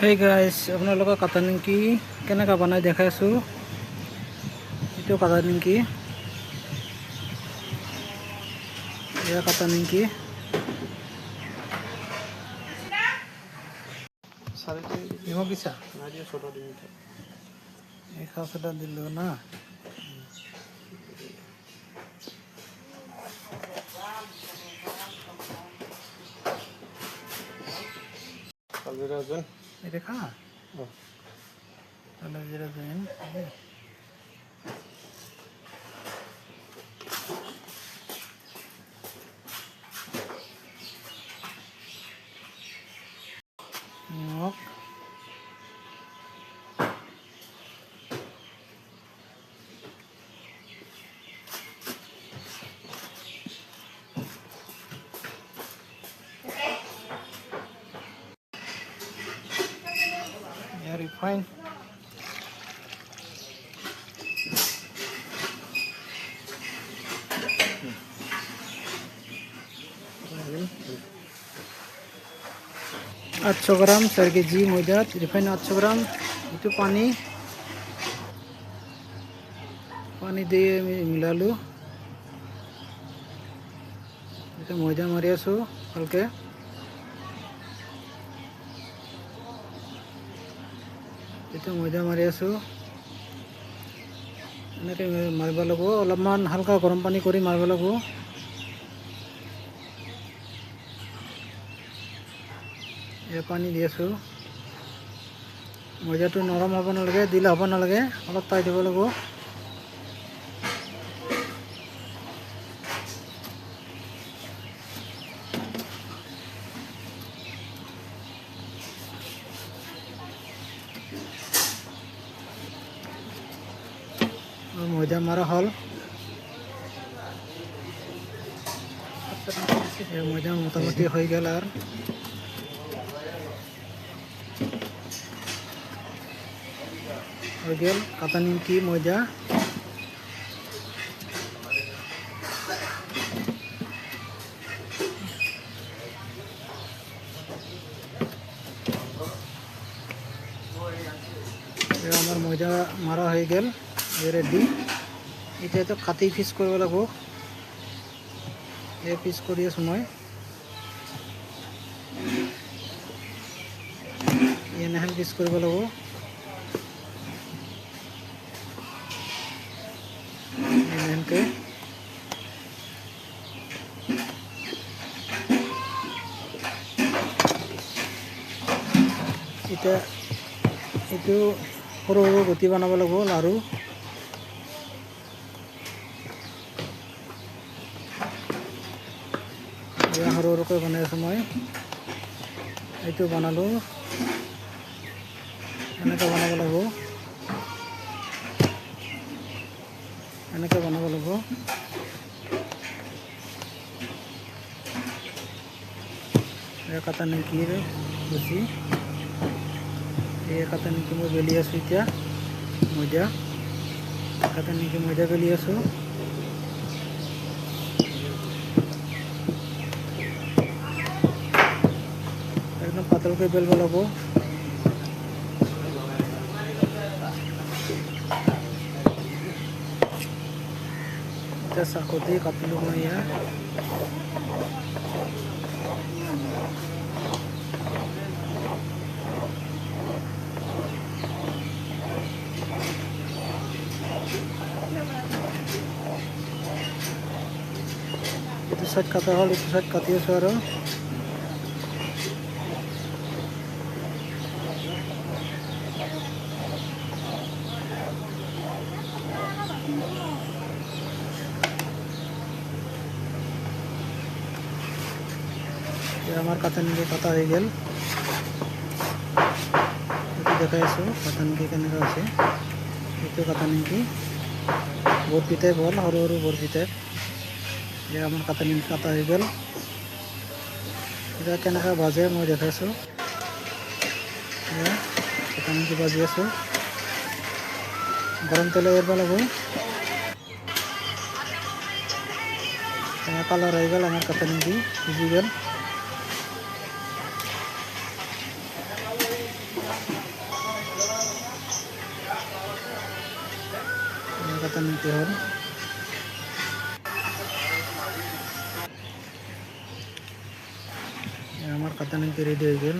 Hey guys, আপোনালোকক কাটা নিমকি কেনেকৈ বনাই দেখাই আছোঁ। এইটো কাটা নিমকি, এয়া কাটা নিমকি। নিমখ দিছা? এই খাওয়াটা দিল না। এটা খা তাহলে যেটা দেন নিমখ, রিফাইন, आठशो ग्राम 4 केजी मैदा, रिफाइन 800 ग्राम। itu পানি দিয়ে মিলালো। এটা ময়দা মারি আছো ভালকে। এটা ময়দা মাৰি আছো, এনেকৈ মাৰিব লাগিব। অলপমান হালকা গৰম পানী কৰি মাৰিব লাগিব। এয়া পানী দি আছো। ময়দাটো নৰম হ'ব নালাগে, দিলে হ'ব নালাগে, অলপ টাইট হ'ব লাগিব। ময়দা মারা হল, ময়দা মোটামুটি হয়ে গেল। আর হয়ে গেল কাটা নিমকি ময়দা। আমার ময়দা মারা হয়ে গেল, রেডি। এটা তো কাটি পিস করব লাগব। এই পিস করিয়ে সময় এনেহেন পিস করব লাগব। এনেহেনকে এটা এইটো সৰু সৰু গুটি বনাব লাগিব লাৰু। সৰু সৰুকৈ বনাই আছোঁ মই। এইটো বনালোঁ, এনেকৈ বনাব লাগিব, এনেকৈ বনাব লাগিব। কাটা নিমকিৰ লুচি, এই কাটা নিমকি মই বেলি আছোঁ এতিয়া। ময়দা কাটা নিমকি ময়দা বেলি আছোঁ। একদম পাতলকৈ বেলব লাগিব। এতিয়া চাকু দি কাটিলোঁ মই ইয়াত। itu said kata hal, itu said katia suara. আমার কাটা নিমকি কাটা হয়ে গেল। একটু দেখাই আছো কাটা নিমকি কেনেকা আছে। এইটো কাটা নিমকি বৰপিঠা বল, সৰু সৰু বৰপিঠা। আমার কাটা নিমকি কাটা হয়ে গেল। এটা কেনেকা ভাজে মই দেখাইছো। কাটা নিমকি ভাজি আছো, গরম তেলে এরব লাগব। কালার হয়ে গেল আমার কাটা নিমকি, ভিজি গেল। কাতা নিতে হল আমার কাতা নিতে রেডি হয়ে গেল।